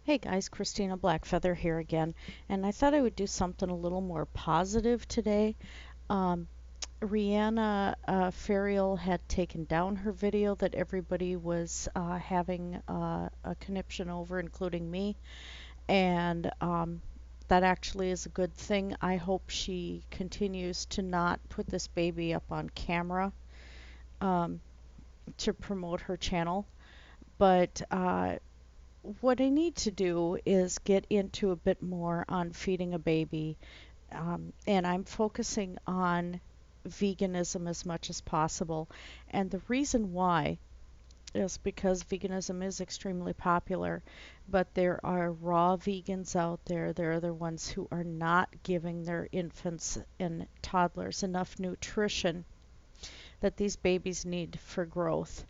Hey guys, Christinablackfeather here again, and I thought I would do something a little more positive today. Um, Rihanna Ferial had taken down her video that everybody was having a conniption over, including me, and that actually is a good thing. I hope she continues to not put this baby up on camera um, to promote her channel, but what I need to do is get into a bit more on feeding a baby, and I'm focusing on veganism as much as possible. And the reason why is because veganism is extremely popular, but there are raw vegans out there. There are the ones who are not giving their infants and toddlers enough nutrition that these babies need for growth,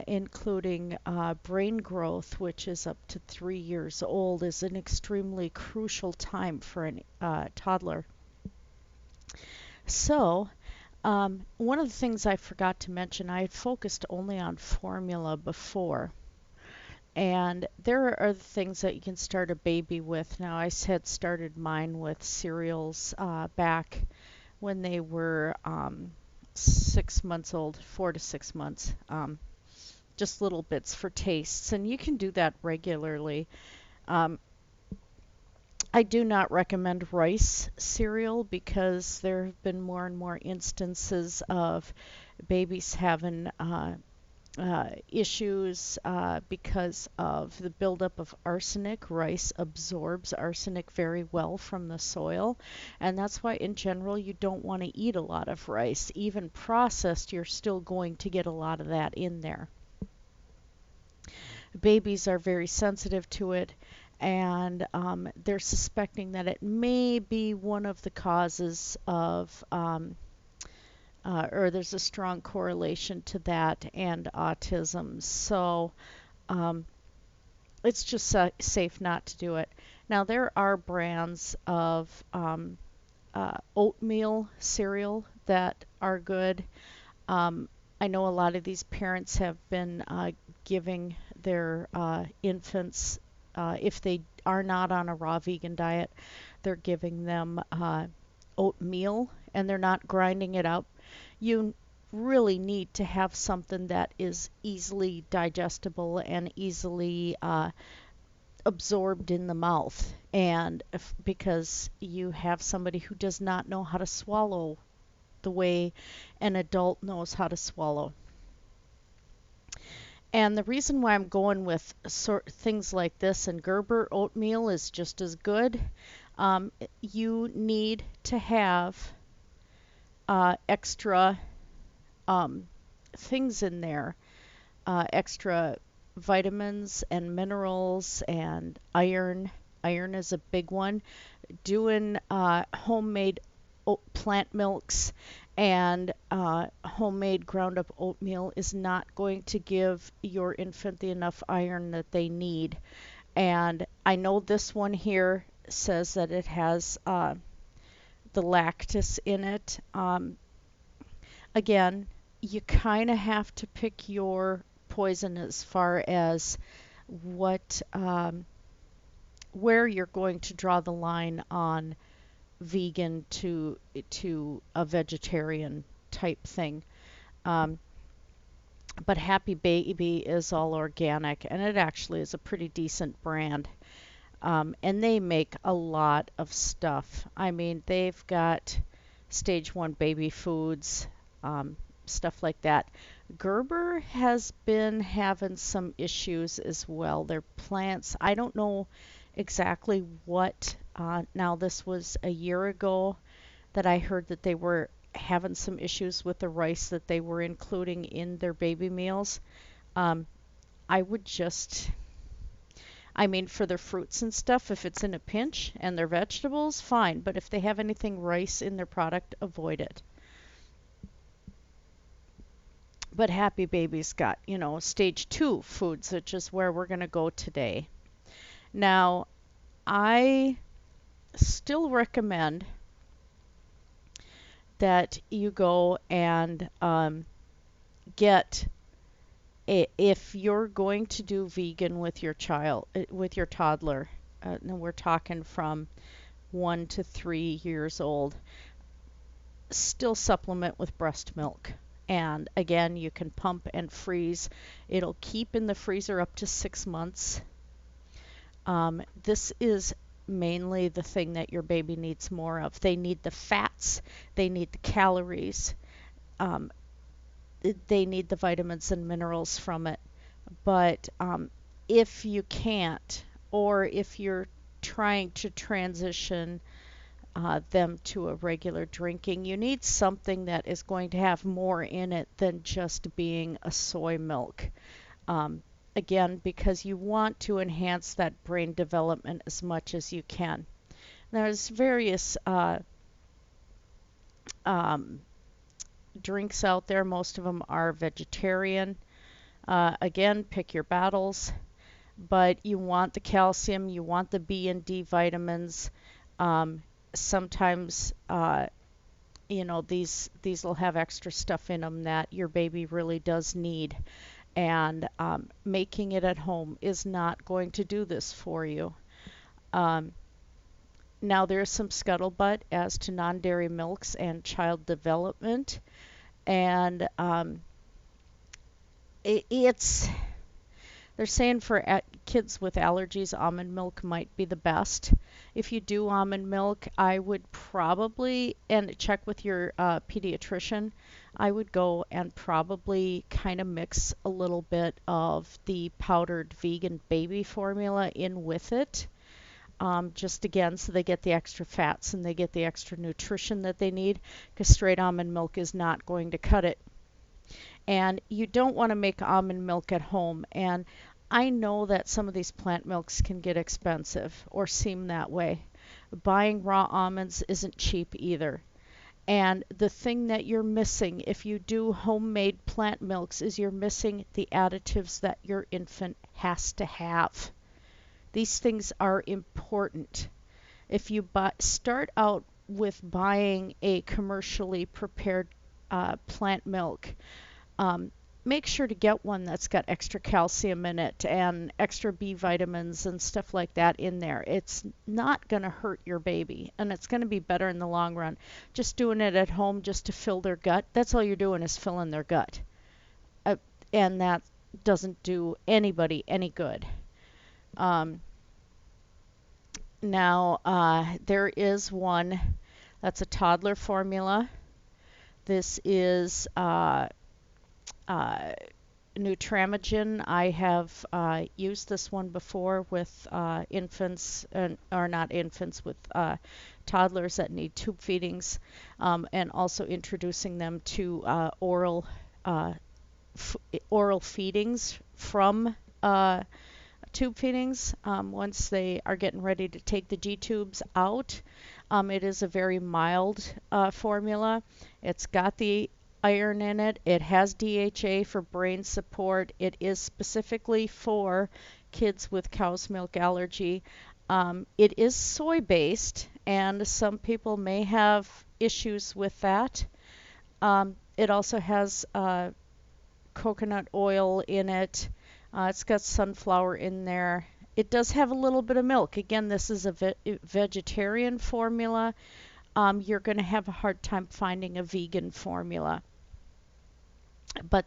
including brain growth, which is up to 3 years old, is an extremely crucial time for a toddler. So, one of the things I forgot to mention, I had focused only on formula before. And there are the things that you can start a baby with. Now, I had started mine with cereals back when they were 6 months old, 4 to 6 months, just little bits for tastes, and you can do that regularly. Um, I do not recommend rice cereal because there have been more and more instances of babies having issues because of the buildup of arsenic. Rice absorbs arsenic very well from the soil, and that's why in general you don't want to eat a lot of rice. Even processed, you're still going to get a lot of that in there. Babies are very sensitive to it, and they're suspecting that it may be one of the causes of or there's a strong correlation to that and autism. So um, it's just safe not to do it. Now, there are brands of oatmeal cereal that are good. Um, I know a lot of these parents have been giving their infants, if they are not on a raw vegan diet, they're giving them oatmeal and they're not grinding it up. You really need to have something that is easily digestible and easily absorbed in the mouth. And because you have somebody who does not know how to swallow the way an adult knows how to swallow. And the reason why I'm going with things like this and Gerber oatmeal is just as good. You need to have extra things in there, extra vitamins and minerals and iron. Iron is a big one. Doing homemade plant milks and homemade ground up oatmeal is not going to give your infant the enough iron that they need. And I know this one here says that it has the lactose in it. Again, you kind of have to pick your poison as far as what where you're going to draw the line on vegan to a vegetarian type thing. Um, but Happy Baby is all organic, and it actually is a pretty decent brand. And they make a lot of stuff. I mean, they've got stage one baby foods, stuff like that. Gerber has been having some issues as well. Their plants, I don't know exactly what. Now, this was a year ago that I heard that they were having some issues with the rice that they were including in their baby meals. Um, I would just, I mean, for their fruits and stuff, if it's in a pinch and their vegetables, fine. But if they have anything rice in their product, avoid it. But Happy Baby's got, stage two foods, which is where we're going to go today. Now, I still recommend that you go and get If you're going to do vegan with your child, with your toddler, and we're talking from 1 to 3 years old, still supplement with breast milk. And again, you can pump and freeze. It'll keep in the freezer up to 6 months. This is mainly the thing that your baby needs more of. They need the fats, they need the calories, um, they need the vitamins and minerals from it. But if you can't, or if you're trying to transition them to a regular drinking, you need something that is going to have more in it than just being a soy milk. Again, because you want to enhance that brain development as much as you can. There's various um, drinks out there. Most of them are vegetarian. Again, pick your battles, but you want the calcium, you want the B and D vitamins. Sometimes, these will have extra stuff in them that your baby really does need. And making it at home is not going to do this for you. Um, Now, there's some scuttlebutt as to non-dairy milks and child development. And it's they're saying for kids with allergies, almond milk might be the best. If you do almond milk, I would probably, and check with your pediatrician, I would go and probably kind of mix a little bit of the powdered vegan baby formula in with it. Just again, so they get the extra fats and they get the extra nutrition that they need, because straight almond milk is not going to cut it. And you don't want to make almond milk at home. And I know that some of these plant milks can get expensive or seem that way. Buying raw almonds isn't cheap either. And the thing that you're missing if you do homemade plant milks is you're missing the additives that your infant has to have. These things are important. If you start out with buying a commercially prepared plant milk, make sure to get one that's got extra calcium in it and extra B vitamins and stuff like that in there. It's not going to hurt your baby, and it's going to be better in the long run. Just doing it at home just to fill their gut, that's all you're doing is filling their gut. And that doesn't do anybody any good. Now, there is one that's a toddler formula. This is Nutramigen. I have used this one before with infants, or not infants, with toddlers that need tube feedings, and also introducing them to oral feedings from tube feedings once they are getting ready to take the G tubes out. It is a very mild formula. It's got the iron in it. It has DHA for brain support. It is specifically for kids with cow's milk allergy. It is soy based, and some people may have issues with that. It also has coconut oil in it. It's got sunflower in there. It does have a little bit of milk. Again, this is a vegetarian formula. You're going to have a hard time finding a vegan formula. But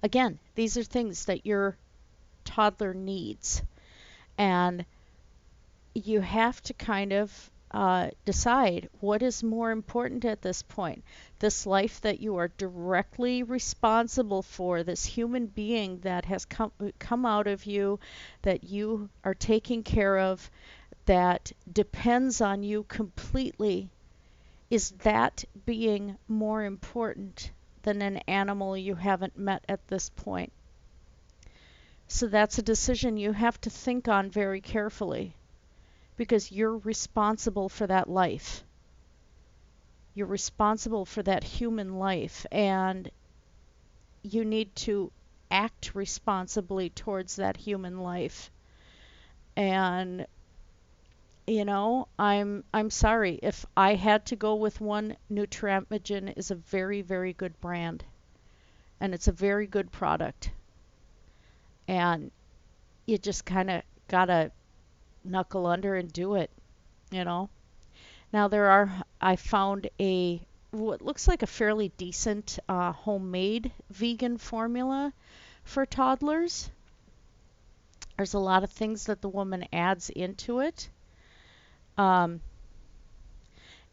again, these are things that your toddler needs. And you have to kind of decide what is more important at this point. This life that you are directly responsible for, this human being that has come out of you, that you are taking care of, that depends on you completely. Is that being more important than an animal you haven't met at this point? So that's a decision you have to think on very carefully, because you're responsible for that life. You're responsible for that human life, and you need to act responsibly towards that human life. And I'm sorry. If I had to go with one, Nutramigen is a very, very good brand, and it's a very good product. And you just kind of gotta knuckle under and do it, you know. Now I found a what looks like a fairly decent homemade vegan formula for toddlers. There's a lot of things that the woman adds into it. Um,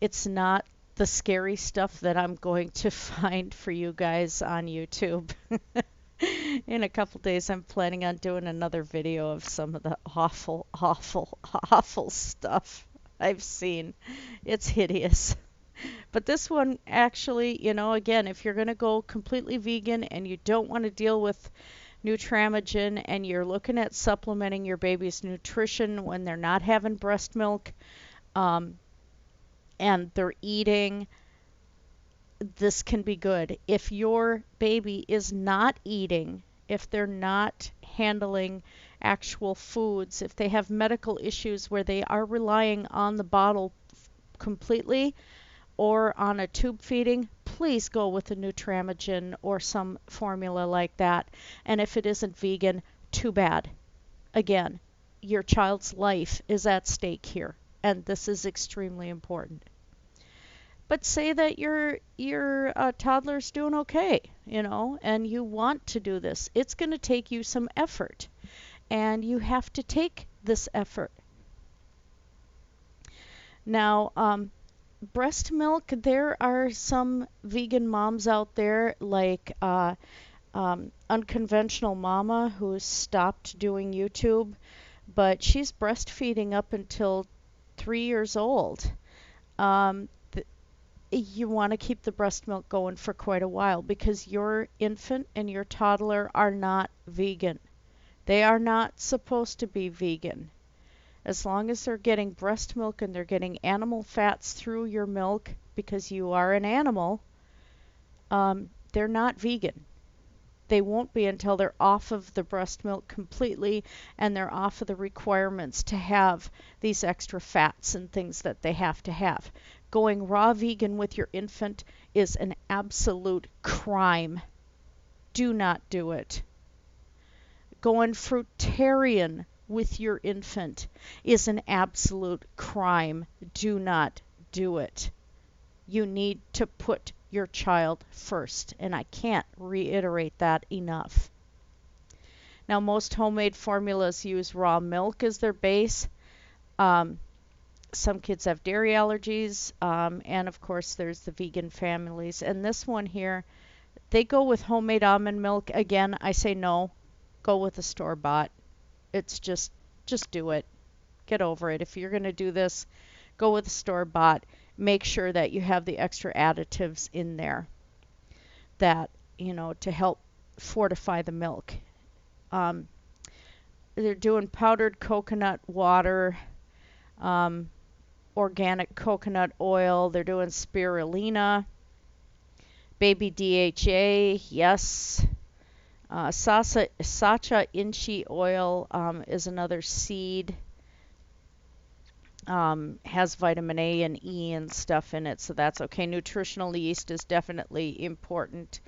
it's not the scary stuff that I'm going to find for you guys on YouTube. In a couple days, I'm planning on doing another video of some of the awful, awful, awful stuff I've seen. It's hideous. But this one actually, you know, again, if you're going to go completely vegan and you don't want to deal with Nutramigen and you're looking at supplementing your baby's nutrition when they're not having breast milk, um, and they're eating, this can be good. If your baby is not eating, if they're not handling actual foods, if they have medical issues where they are relying on the bottle completely or on a tube feeding, please go with a Nutramigen or some formula like that. And if it isn't vegan, too bad. Again, your child's life is at stake here, and this is extremely important. But say that your toddler's doing okay, you know, and you want to do this. It's going to take you some effort, and you have to take this effort. Now, breast milk, there are some vegan moms out there like Unconventional Mama who's stopped doing YouTube, but she's breastfeeding up until 3 years old. Um, you want to keep the breast milk going for quite a while because your infant and your toddler are not vegan. They are not supposed to be vegan. As long as they're getting breast milk and they're getting animal fats through your milk because you are an animal, they're not vegan. They won't be until they're off of the breast milk completely and they're off of the requirements to have these extra fats and things that they have to have. Going raw vegan with your infant is an absolute crime. Do not do it. Going fruitarian with your infant is an absolute crime. Do not do it. You need to put your child first, and I can't reiterate that enough. Now, most homemade formulas use raw milk as their base. Some kids have dairy allergies, and of course, there's the vegan families. And this one here, they go with homemade almond milk. Again, I say no, go with the store-bought. It's just do it. Get over it. If you're going to do this, go with the store-bought. Make sure that you have the extra additives in there that, you know, to help fortify the milk. They're doing powdered coconut water, organic coconut oil. They're doing spirulina, baby DHA, yes. Sacha inchi oil is another seed. Has vitamin A and E and stuff in it, so that's okay. Nutritional yeast is definitely important,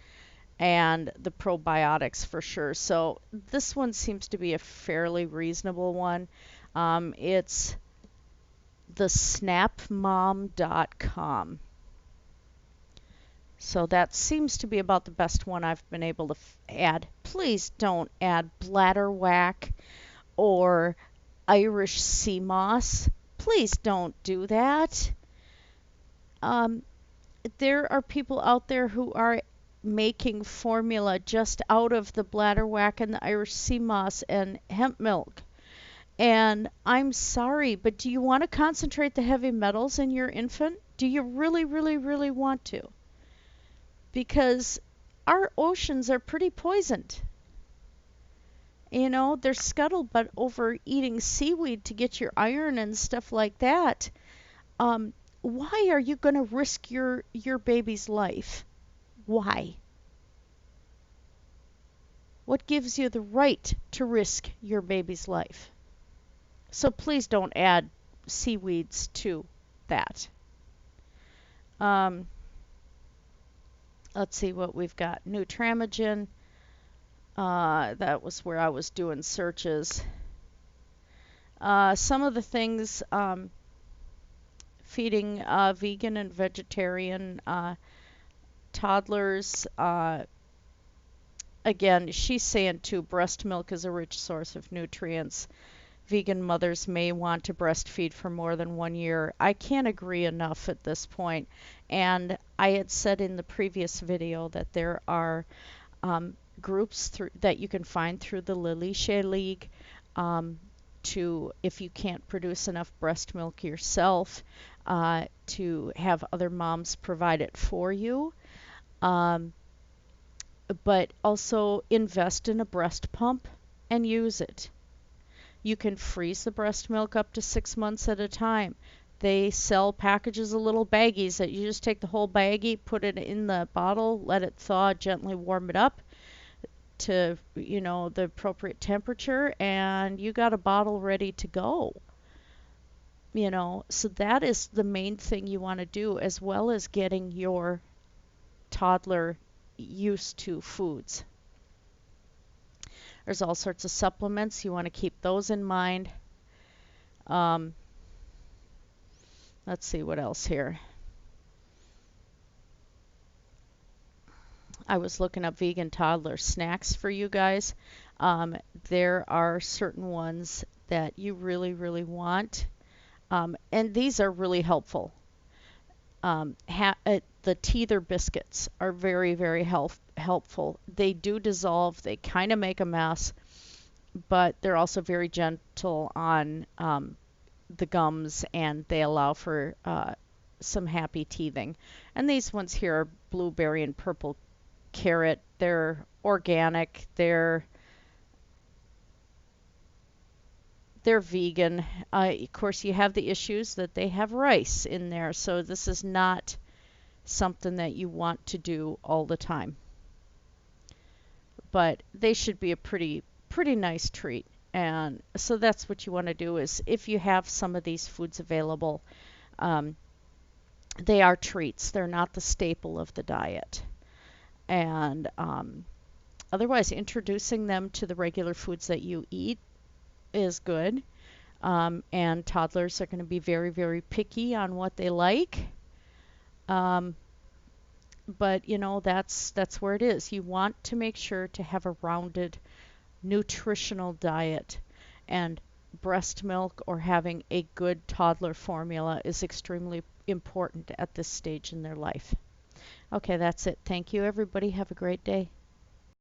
and the probiotics for sure. So this one seems to be a fairly reasonable one. It's the snapmom.com. So that seems to be about the best one I've been able to add. Please don't add bladderwhack or Irish sea moss. Please don't do that. There are people out there who are making formula just out of the bladderwhack and the Irish sea moss and hemp milk. And I'm sorry, but do you want to concentrate the heavy metals in your infant? Do you really, really, really want to? Because our oceans are pretty poisoned. You know, they're scuttlebutt over eating seaweed to get your iron and stuff like that. Why are you going to risk your baby's life? Why? What gives you the right to risk your baby's life? So please don't add seaweeds to that. Let's see what we've got. Nutramigen. That was where I was doing searches. Some of the things feeding vegan and vegetarian toddlers. Again, she's saying too, breast milk is a rich source of nutrients. Vegan mothers may want to breastfeed for more than 1 year. I can't agree enough at this point. And I had said in the previous video that there are groups that you can find through the Lily Shea League to, if you can't produce enough breast milk yourself, to have other moms provide it for you. But also invest in a breast pump and use it. You can freeze the breast milk up to 6 months at a time. They sell packages of little baggies that you just take the whole baggie, put it in the bottle, let it thaw, gently warm it up to, the appropriate temperature, and you got a bottle ready to go. So that is the main thing you want to do, as well as getting your toddler used to foods. There's all sorts of supplements. You want to keep those in mind. Let's see what else here. I was looking up vegan toddler snacks for you guys. There are certain ones that you really, really want. And these are really helpful. The teether biscuits are very, very helpful. They do dissolve. They kind of make a mess, but they're also very gentle on the gums, and they allow for some happy teething. And these ones here are blueberry and purple carrot. They're organic. They're vegan. Of course, you have the issues that they have rice in there, so this is not something that you want to do all the time. But they should be a pretty nice treat. And so that's what you want to do, is if you have some of these foods available, they are treats. They're not the staple of the diet. And otherwise, introducing them to the regular foods that you eat is good. And toddlers are going to be very, very picky on what they like. But that's where it is. You want to make sure to have a rounded nutritional diet, and breast milk or having a good toddler formula is extremely important at this stage in their life. Okay, that's it. Thank you, everybody. Have a great day.